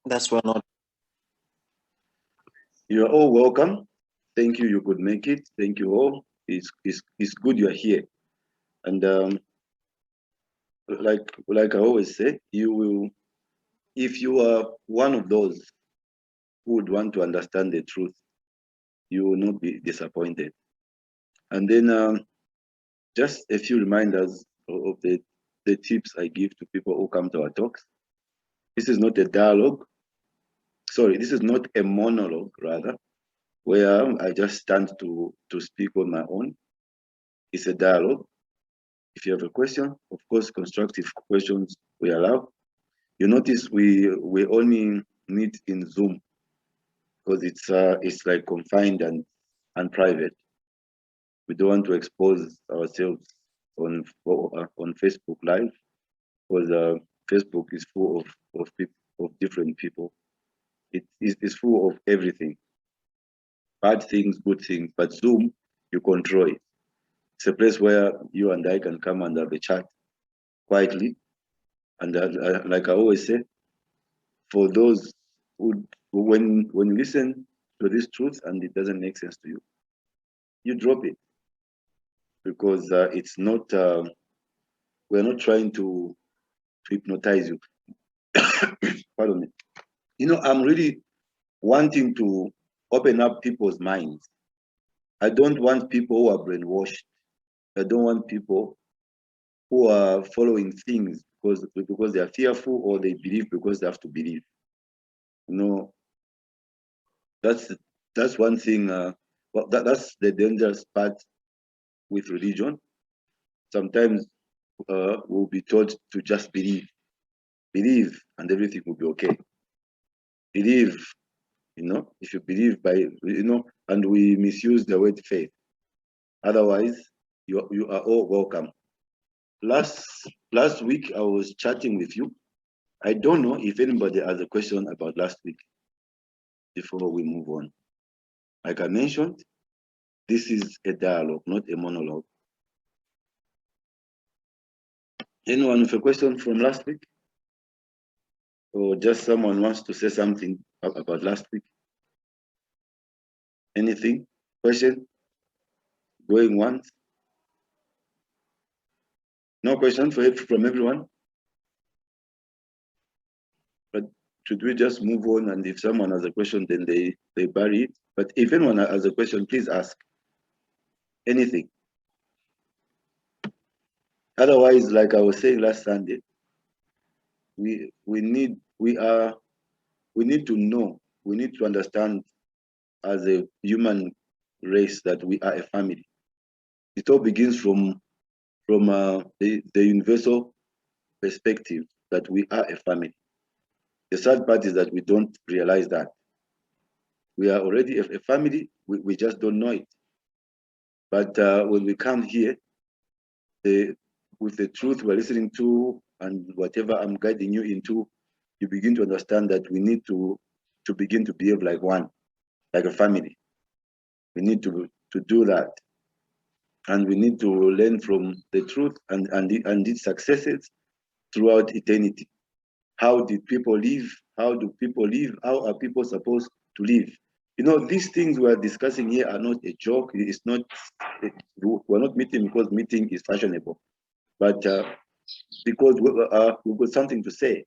That's one not. You are all welcome. Thank you. You could make it. Thank you all. It's good you are here. And like I always say, you will, if you are one of those who would want to understand the truth, you will not be disappointed. And then just a few reminders of the tips I give to people who come to our talks. This is not a dialogue. Sorry, this is not a monologue, rather, where I just stand to speak on my own. It's a dialogue. If you have a question, of course, constructive questions we allow. You notice we only meet in Zoom because it's like confined and private. We don't want to expose ourselves on Facebook Live because Facebook is full of people of different people. It is full of everything, bad things, good things. But Zoom, you control it. It's a place where you and I can come and have a chat quietly. And like I always say, for those who, when you listen to this truth and it doesn't make sense to you, you drop it because it's not. We're not trying to hypnotize you. Pardon me. You know, I'm really wanting to open up people's minds. I don't want people who are brainwashed. I don't want people who are following things because they are fearful or they believe because they have to believe. You know, that's that's one thing. Well, that's the dangerous part with religion. Sometimes we'll be told to just believe, and everything will be okay. Believe, you know, if you believe by, you know, and we misuse the word faith. Otherwise, you are all welcome. Last week I was chatting with you. I don't know if anybody has a question about last week before we move on. Like I mentioned, this is a dialogue, not a monologue. Anyone with a question from last week? Or just someone wants to say something about last week? Anything? Question? Going once? No question from everyone? But should we just move on, and if someone has a question, then they bury it? But if anyone has a question, please ask. Anything. Otherwise, like I was saying last Sunday, we need to know, we need to understand as a human race that we are a family. It all begins from the universal perspective that we are a family. The sad part is that we don't realize that we are already a family. We just don't know it. But when we come here, with the truth we're listening to and whatever I'm guiding you into, you begin to understand that we need to begin to behave like one, like a family. We need to do that, and we need to learn from the truth and its successes throughout eternity. How did people live? How do people live? How are people supposed to live? You know, these things we're discussing here are not a joke. It's not. We're not meeting because meeting is fashionable, but because we've got something to say,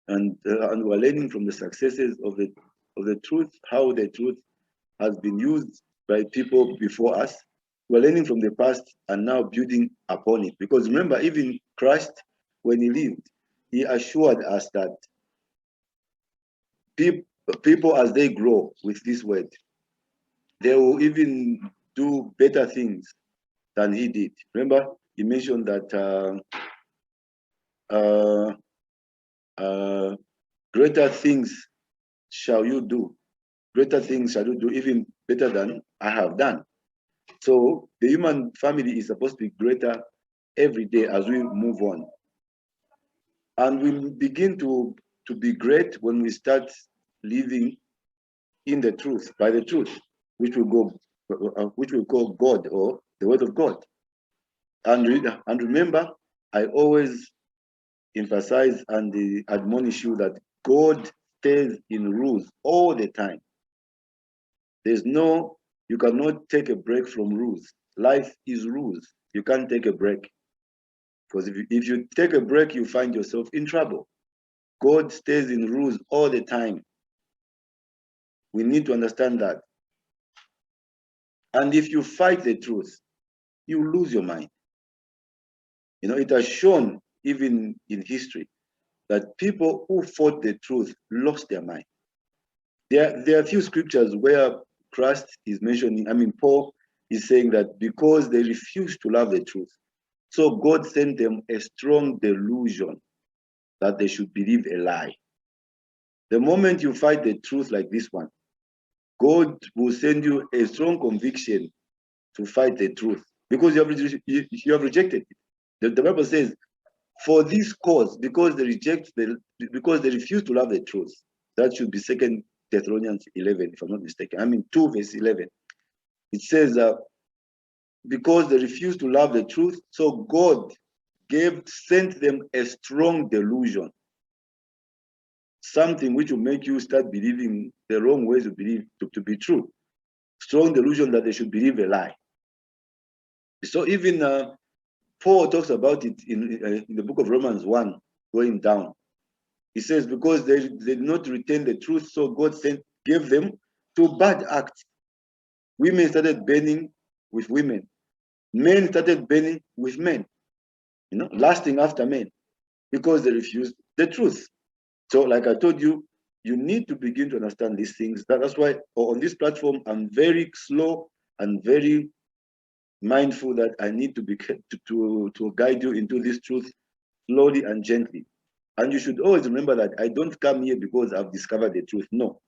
and we're learning from the successes of the truth, how the truth has been used by people before us. We're learning from the past and now building upon it. Because remember, even Christ, when he lived, he assured us that people as they grow with this word, they will even do better things than he did. Remember, he mentioned that greater things shall you do. Greater things shall you do, even better than I have done. So the human family is supposed to be greater every day as we move on. And we begin to be great when we start living in the truth, by the truth, which we call God or the word of God. And remember, I always emphasize and admonish you that God stays in rules all the time. You cannot take a break from rules. Life is rules. You can't take a break. Because if you take a break, you find yourself in trouble. God stays in rules all the time. We need to understand that. And if you fight the truth, you lose your mind. You know, it has shown even in history that people who fought the truth lost their mind. There are a few scriptures where Christ is mentioning, Paul is saying that because they refused to love the truth, so God sent them a strong delusion that they should believe a lie. The moment you fight the truth like this one, God will send you a strong conviction to fight the truth because you have rejected it. The Bible says, for this cause, because they refuse to love the truth. That should be 2 Thessalonians 11, if I'm not mistaken. 2 verse 11. It says, because they refuse to love the truth, so God sent them a strong delusion. Something which will make you start believing the wrong ways to believe to be true. Strong delusion that they should believe a lie. So even Paul talks about it in the book of Romans 1, going down. He says, because they did not retain the truth, so God gave them to bad acts. Women started burning with women. Men started burning with men, lasting after men, because they refused the truth. So like I told you, you need to begin to understand these things. That's why on this platform, I'm very slow and very mindful that I need to be to guide you into this truth slowly and gently. And you should always remember that I don't come here because I've discovered the truth. No,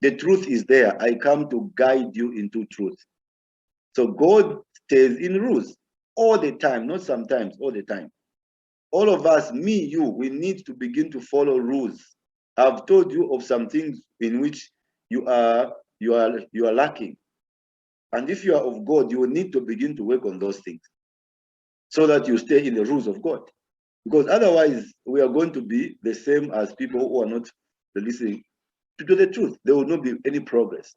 the truth is there. I come to guide you into truth. So God stays in rules all the time, not sometimes, all the time. All of us, me, you, we need to begin to follow rules. I've told you of some things in which you are lacking. And if you are of God, you will need to begin to work on those things so that you stay in the rules of God. Because otherwise, we are going to be the same as people who are not listening to the truth. There will not be any progress.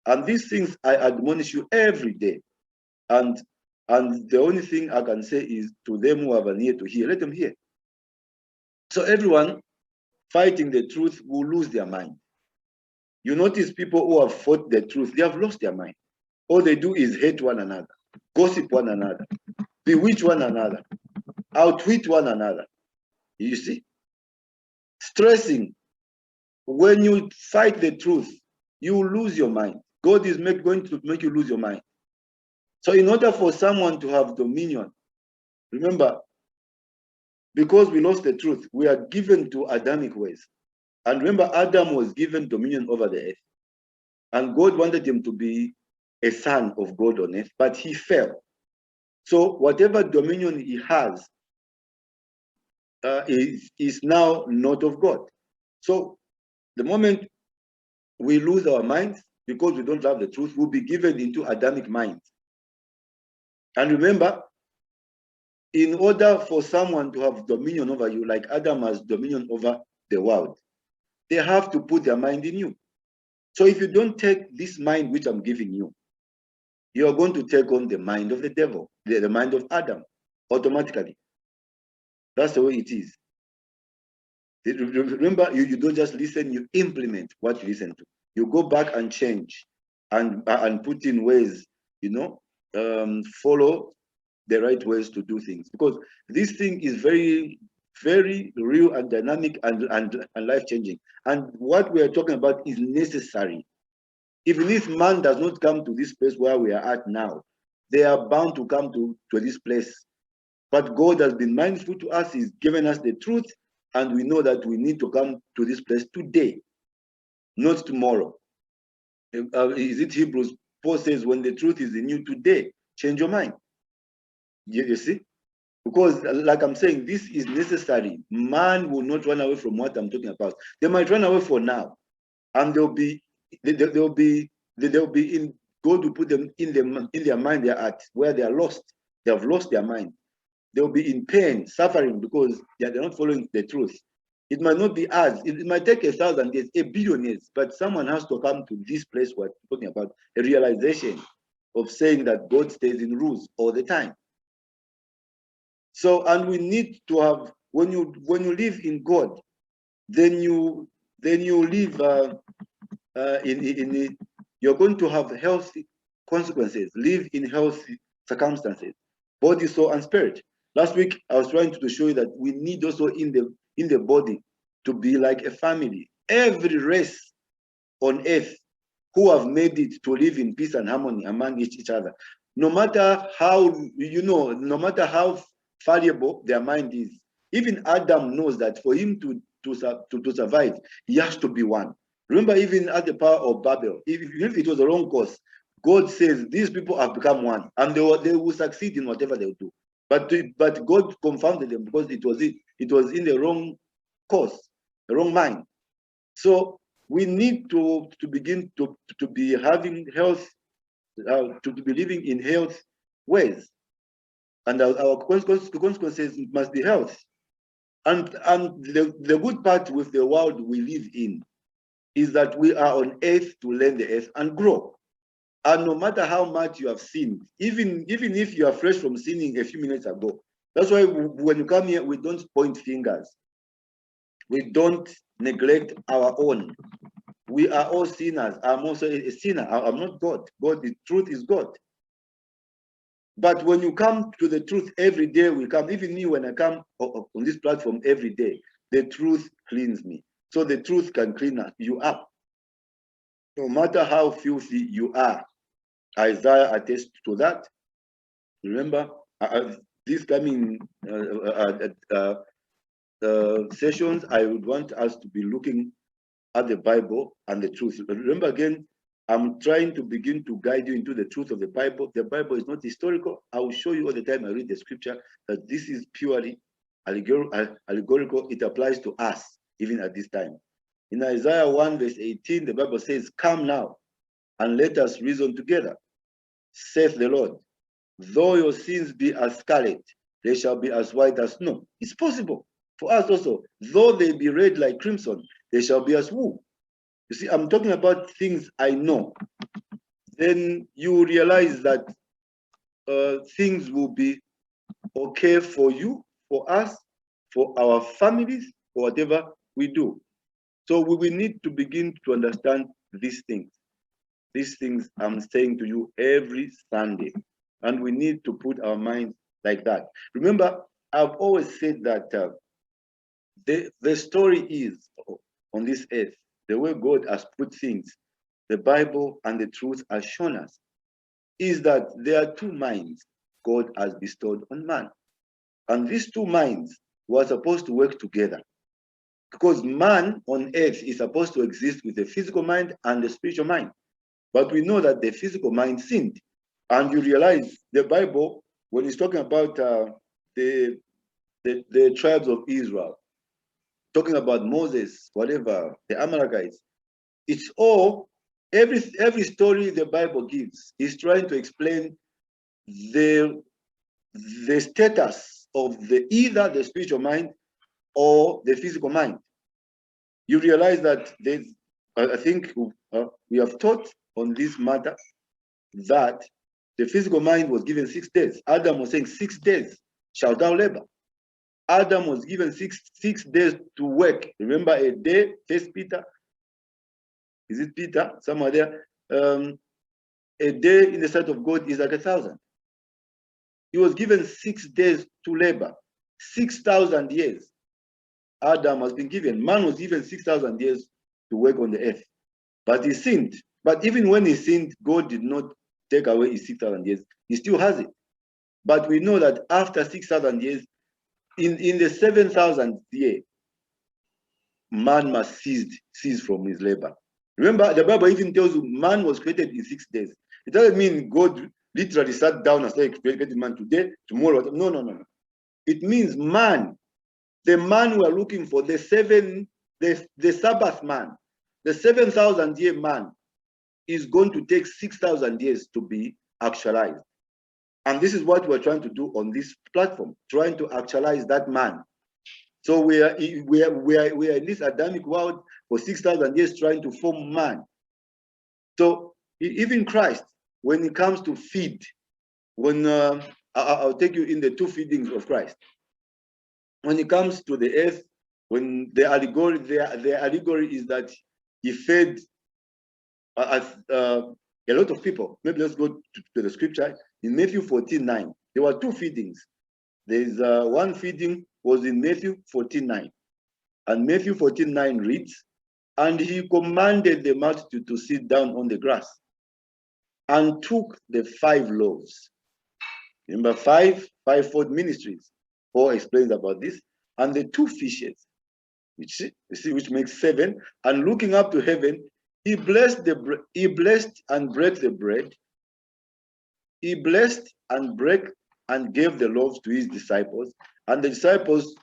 And these things I admonish you every day. And the only thing I can say is to them who have an ear to hear, let them hear. So everyone fighting the truth will lose their mind. You notice people who have fought the truth, they have lost their mind. All they do is hate one another, gossip one another, bewitch one another, outwit one another. You see? Stressing. When you fight the truth, you lose your mind. God is going to make you lose your mind. So in order for someone to have dominion, remember, because we lost the truth, we are given to Adamic ways. And remember, Adam was given dominion over the earth. And God wanted him to be a son of God on earth, but he fell. So whatever dominion he has is now not of God. So the moment we lose our minds because we don't love the truth, we'll be given into Adamic minds. And remember, in order for someone to have dominion over you, like Adam has dominion over the world, they have to put their mind in you. So if you don't take this mind which I'm giving you, you are going to take on the mind of the devil, the mind of Adam, automatically. That's the way it is. Remember, you don't just listen, you implement what you listen to. You go back and change and put in ways, follow the right ways to do things. Because this thing is very, very real and dynamic and life-changing. And what we are talking about is necessary. Even if man does not come to this place where we are at now, they are bound to come to this place. But God has been mindful to us, he's given us the truth, and we know that we need to come to this place today, not tomorrow. Is it Hebrews? Paul says, when the truth is in you today, change your mind. You see? Because like I'm saying, this is necessary. Man will not run away from what I'm talking about. They might run away for now, and they'll be in, God will put them in their mind, they're at where they are lost. They have lost their mind. They'll be in pain, suffering, because they're not following the truth. It might not be us. It might take 1,000 years, 1,000,000,000 years, but someone has to come to this place we're talking about, a realization of saying that God stays in rules all the time. So, and we need to have, when you live in God, then you live you're going to have healthy consequences, live in healthy circumstances, body, soul, and spirit. Last week, I was trying to show you that we need also in the body to be like a family. Every race on earth who have made it to live in peace and harmony among each other, no matter how, no matter how fallible their mind is, even Adam knows that for him to survive, he has to be one. Remember, even at the power of Babel, if it was the wrong course, God says these people have become one, and they will succeed in whatever they do. But God confounded them because it was in the wrong course, the wrong mind. So we need to begin to be having health, to be living in health ways, and our consequences must be health. And the good part with the world we live in is that we are on earth to learn the earth and grow. And no matter how much you have sinned, even if you are fresh from sinning a few minutes ago, that's why when you come here, we don't point fingers. We don't neglect our own. We are all sinners. I'm also a sinner. I'm not God. God, the truth is God. But when you come to the truth every day, we come, even me, when I come on this platform every day, the truth cleans me. So the truth can clean you up. No matter how filthy you are. Isaiah attests to that. Remember, these coming sessions, I would want us to be looking at the Bible and the truth. Remember again, I'm trying to begin to guide you into the truth of the Bible. The Bible is not historical. I will show you all the time I read the scripture that this is purely allegorical. It applies to us, even at this time. In Isaiah 1 verse 18, the Bible says, "Come now, and let us reason together, saith the Lord. Though your sins be as scarlet, they shall be as white as snow." It's possible for us also. Though they be red like crimson, they shall be as wool. You see, I'm talking about things I know. Then you realize that things will be okay for you, for us, for our families, for whatever we do. So we will need to begin to understand these things. These things I'm saying to you every Sunday. And we need to put our minds like that. Remember, I've always said that the story is on this earth, the way God has put things, the Bible and the truth has shown us, is that there are two minds God has bestowed on man. And these two minds were supposed to work together. Because man on earth is supposed to exist with the physical mind and the spiritual mind. But we know that the physical mind sinned. And you realize the Bible, when it's talking about the tribes of Israel, talking about Moses, whatever, the Amalekites, it's all, every story the Bible gives is trying to explain the status of either the spiritual mind or the physical mind. You realize that I think we have taught on this matter that the physical mind was given 6 days. Adam was saying 6 days shalt thou labor. Adam was given six days to work. Remember a day, First Peter, is it Peter? Somewhere there. A day in the sight of God is like 1,000. He was given 6 days to labor. 6,000 years Adam has been given. Man was given 6,000 years to work on the earth. But he sinned. But even when he sinned, God did not take away his 6,000 years. He still has it. But we know that after 6,000 years, in the 7,000th year, man must cease from his labor. Remember, the Bible even tells you man was created in 6 days. It doesn't mean God literally sat down and started creating man today, tomorrow. No. It means man, the man we are looking for, the Sabbath man, the 7,000 year man is going to take 6,000 years to be actualized. And this is what we're trying to do on this platform, trying to actualize that man So we are in this Adamic world for 6,000 years trying to form man. So even Christ, when it comes to feed, when I'll take you in the two feedings of Christ. When it comes to the earth, when the allegory is that he fed a lot of people. Maybe let's go to the scripture in Matthew 14:9. There were two feedings. There's one feeding was in Matthew 14:9, and Matthew 14:9 reads, "And he commanded the multitude to sit down on the grass, and took the 5 loaves." Remember, fivefold ministries. Paul explains about this, and the 2 fishes, which makes 7. And looking up to heaven, he blessed and broke the bread. He blessed and broke and gave the loaves to his disciples, and the disciples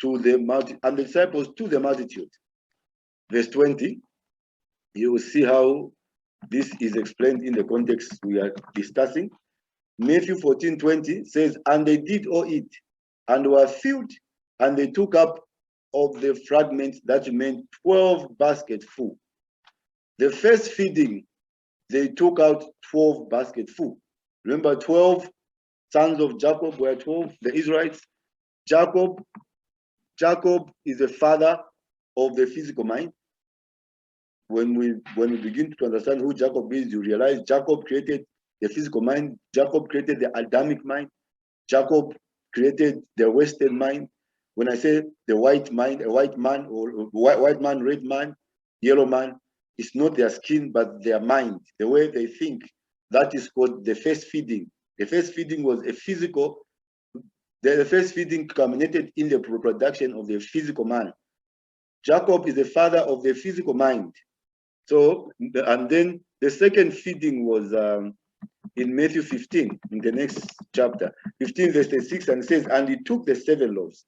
to the multitude. Verse 20, you will see how this is explained in the context we are discussing. Matthew 14:20 says, "And they did all eat, and were filled, and they took up of the fragments that remained 12 baskets full." The first feeding, they took out 12 baskets full. Remember, 12 sons of Jacob were 12, the Israelites. Jacob is the father of the physical mind. When we begin to understand who Jacob is, you realize Jacob created the physical mind. Jacob created the Adamic mind. Jacob created the Western mind. When I say the white mind, a white man, or white man, red man, yellow man, it's not their skin, but their mind, the way they think. That is called the first feeding. The first feeding was a physical. The first feeding culminated in the production of the physical man. Jacob is the father of the physical mind. So, and then the second feeding was in Matthew 15, in the next chapter, 15 verse 6, and it says, "And he took the 7 loaves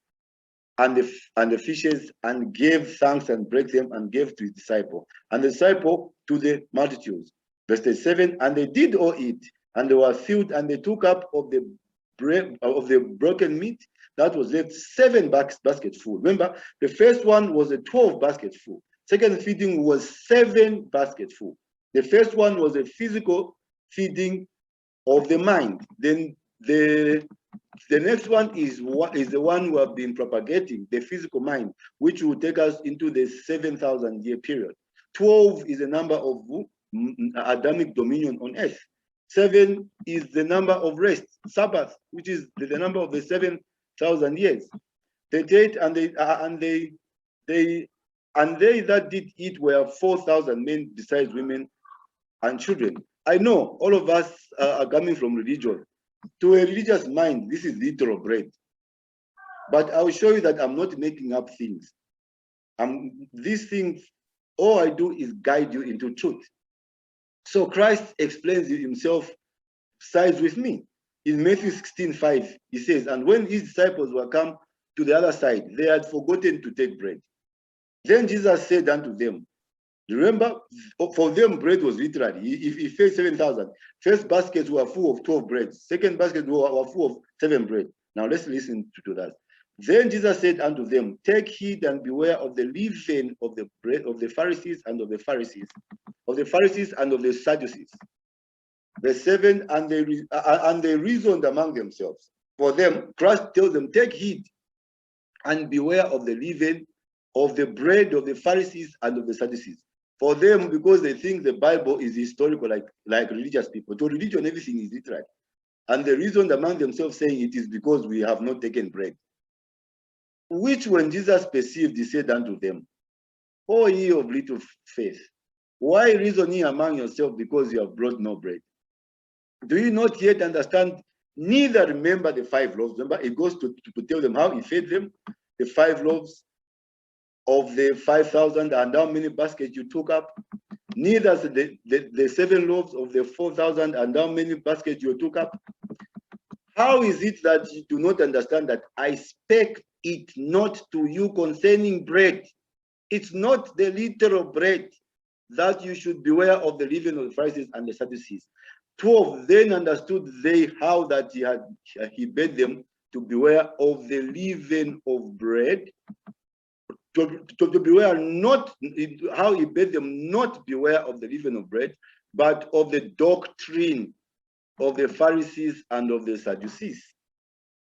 and the fishes, and gave thanks and broke them, and gave to his disciple, and the disciple to the multitudes." Verse 7, "And they did all eat, and they were filled, and they took up of the bread of the broken meat that was left 7 baskets full." Remember, the first one was a 12 baskets full. Second feeding was 7 baskets full. The first one was a physical feeding of the mind. Then the next one is the one we have been propagating, the physical mind, which will take us into the 7,000-year period. 12 is the number of Adamic dominion on earth. 7 is the number of rest, Sabbath, which is the number of the 7,000 years. 38, and they that did eat were 4,000 men, besides women and children. I know all of us are coming from religion. To a religious mind, this is literal bread. But I will show you that I'm not making up things. These things, all I do is guide you into truth. So Christ explains himself, sides with me. In Matthew 16:5, he says, "And when his disciples were come to the other side, they had forgotten to take bread. Then Jesus said unto them," remember, for them bread was literally, he fed 7,000. First baskets were full of 12 breads. Second baskets were full of 7 bread. Now let's listen to that. "Then Jesus said unto them, Take heed and beware of the leaven of the bread of the Pharisees and of the Sadducees." Verse 7, and they reasoned among themselves. For them, Christ tells them, take heed and beware of the leaven of the bread of the Pharisees and of the Sadducees. For them, because they think the Bible is historical, like religious people. To religion, everything is literal. And they reasoned among themselves, saying, it is because we have not taken bread. Which when Jesus perceived, he said unto them, O ye of little faith, why reason ye among yourselves, because you have brought no bread? Do you not yet understand, neither remember the 5 loaves? Remember, it goes to tell them how he fed them, the 5 loaves of the 5,000, and how many baskets you took up. Neither the 7 loaves of the 4,000, and how many baskets you took up. How is it that you do not understand that I spake it not to you concerning bread? It's not the literal bread, that you should beware of the leaven of the Pharisees and the Sadducees. 12, then understood they how that he bade them to beware of the leaven of bread, to beware not, how he bade them not beware of the leaven of bread, but of the doctrine of the Pharisees and of the Sadducees.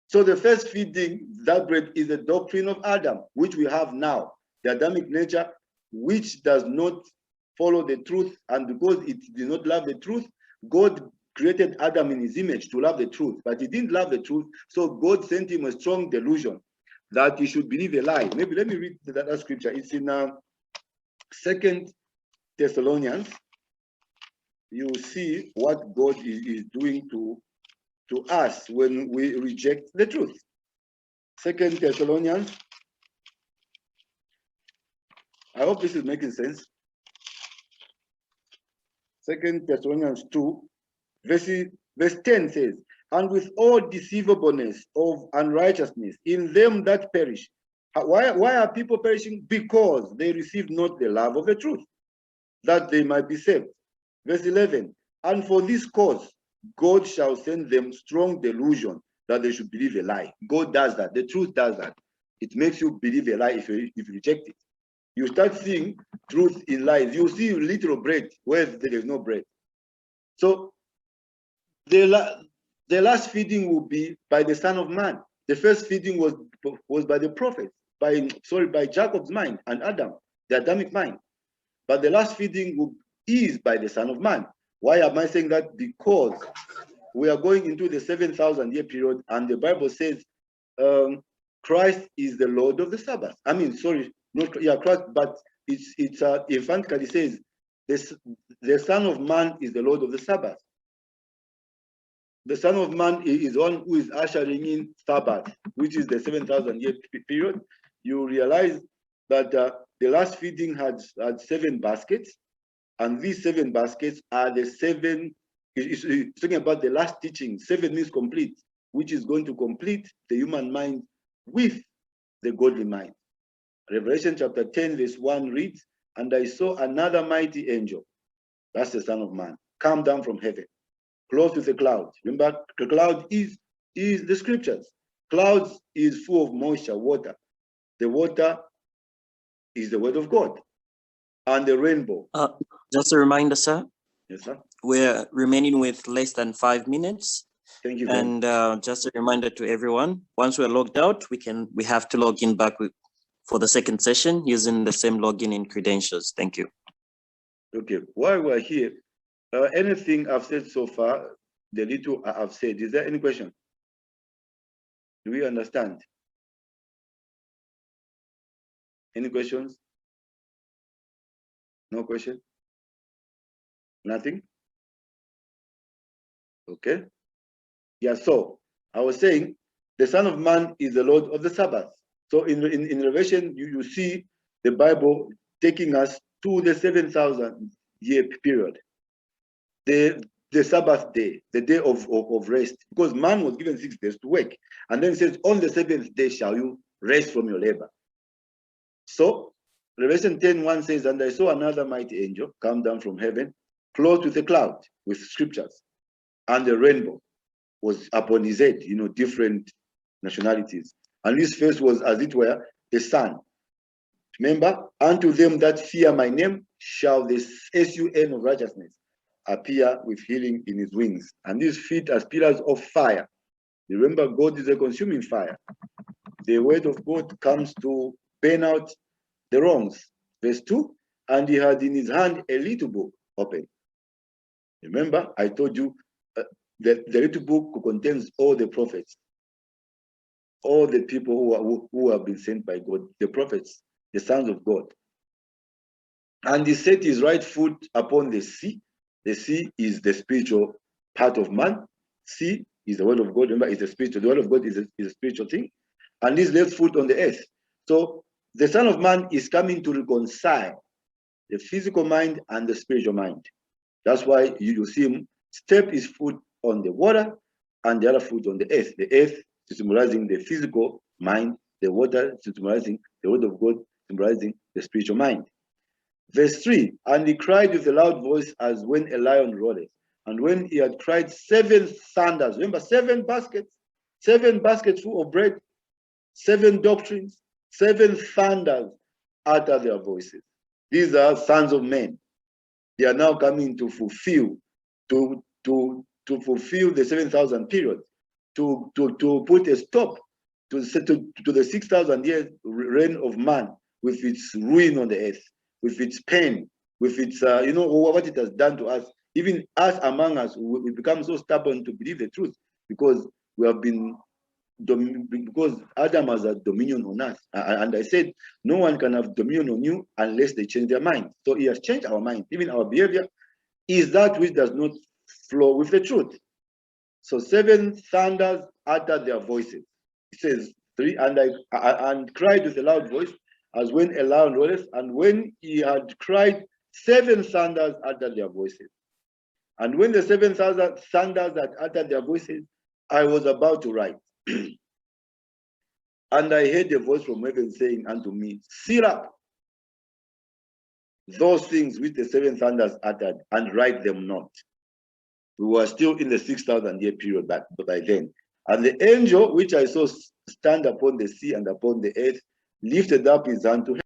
So the first feeding, that bread, is the doctrine of Adam, which we have now, the Adamic nature, which does not follow the truth, and because it did not love the truth, God created Adam in his image to love the truth, but he didn't love the truth, so God sent him a strong delusion that he should believe a lie. Maybe let me read that scripture. It's in 2 Thessalonians. You see what God is doing to us when we reject the truth. 2 Thessalonians. I hope this is making sense. 2 Thessalonians 2, verse 10 says, and with all deceivableness of unrighteousness in them that perish. Why are people perishing? Because they receive not the love of the truth, that they might be saved. Verse 11, and for this cause, God shall send them strong delusion that they should believe a lie. God does that. The truth does that. It makes you believe a lie if you reject it. You start seeing truth in lies. You see literal bread where there is no bread. So the last feeding will be by the Son of Man. The first feeding was by the prophets, by Jacob's mind and Adam, the Adamic mind. But the last feeding is by the Son of Man. Why am I saying that? Because we are going into the 7,000-year period, and the Bible says Christ is the Lord of the Sabbath. I mean, sorry, not Christ, but it's emphatically says the Son of Man is the Lord of the Sabbath. The Son of Man is one who is ushering in Sabbath, which is the 7,000-year period. You realize that the last feeding had 7 baskets, and these 7 baskets are the 7. It's talking about the last teaching. 7 means complete, which is going to complete the human mind with the godly mind. Revelation chapter 10, verse 1 reads, and I saw another mighty angel, that's the Son of Man, come down from heaven, clothed with a cloud. Remember, the cloud is the scriptures. Clouds is full of moisture, water. The water is the word of God. And the rainbow. Just a reminder, sir. Yes, sir. We're remaining with less than 5 minutes. Thank you. And just a reminder to everyone, once we're logged out, we have to log in back for the second session using the same login and credentials. Thank you. Okay, while we're here, anything I've said so far, the little I've said, is there any question? Do we understand? Any questions? No question? Nothing? Okay. Yeah, so I was saying the Son of Man is the Lord of the Sabbath. So in Revelation, you see the Bible taking us to the 7,000-year period. The Sabbath day, the day of rest, because man was given 6 days to work. And then it says, on the 7th day shall you rest from your labor. So Revelation 10:1 says, and I saw another mighty angel come down from heaven, clothed with a cloud, with scriptures, and the rainbow was upon his head, different nationalities. And his face was, as it were, the sun. Remember, unto them that fear my name shall the sun of righteousness appear with healing in his wings, and his feet as pillars of fire. Remember, God is a consuming fire. The word of God comes to burn out the wrongs. Verse 2, and he had in his hand a little book open. Remember, I told you that the little book contains all the prophets, all the people who have been sent by God, the prophets, the sons of God. And he set his right foot upon the sea. The sea is the spiritual part of man. Sea is the word of God. Remember, it's the spiritual. The word of God is a spiritual thing. And his left foot on the earth. So the Son of Man is coming to reconcile the physical mind and the spiritual mind. That's why you see him step his foot on the water and the other foot on the earth. The earth symbolizing the physical mind, the water symbolizing the word of God, symbolizing the spiritual mind. Verse 3, and he cried with a loud voice as when a lion roareth. And when he had cried 7 thunders, remember 7 baskets, 7 baskets full of bread, 7 doctrines, 7 thunders utter their voices. These are sons of men. They are now coming to fulfill, to fulfill the 7,000 period, to put a stop to the 6,000 years reign of man, with its ruin on the earth, with its pain, with its you know what it has done to us. Even us among us, we become so stubborn to believe the truth because we have been because Adam has a dominion on us. And I said, no one can have dominion on you unless they change their mind. So he has changed our mind. Even our behavior is that which does not flow with the truth. So 7 thunders uttered their voices. It says 3, and cried with a loud voice, as when a lion roareth. And when he had cried, 7 thunders uttered their voices. And when the 7 thunders had uttered their voices, I was about to write. And I heard a voice from heaven saying unto me, seal up those things which the 7 thunders uttered, and write them not. We were still in the 6,000 year period by then. And the angel which I saw stand upon the sea and upon the earth lifted up his hand to heaven.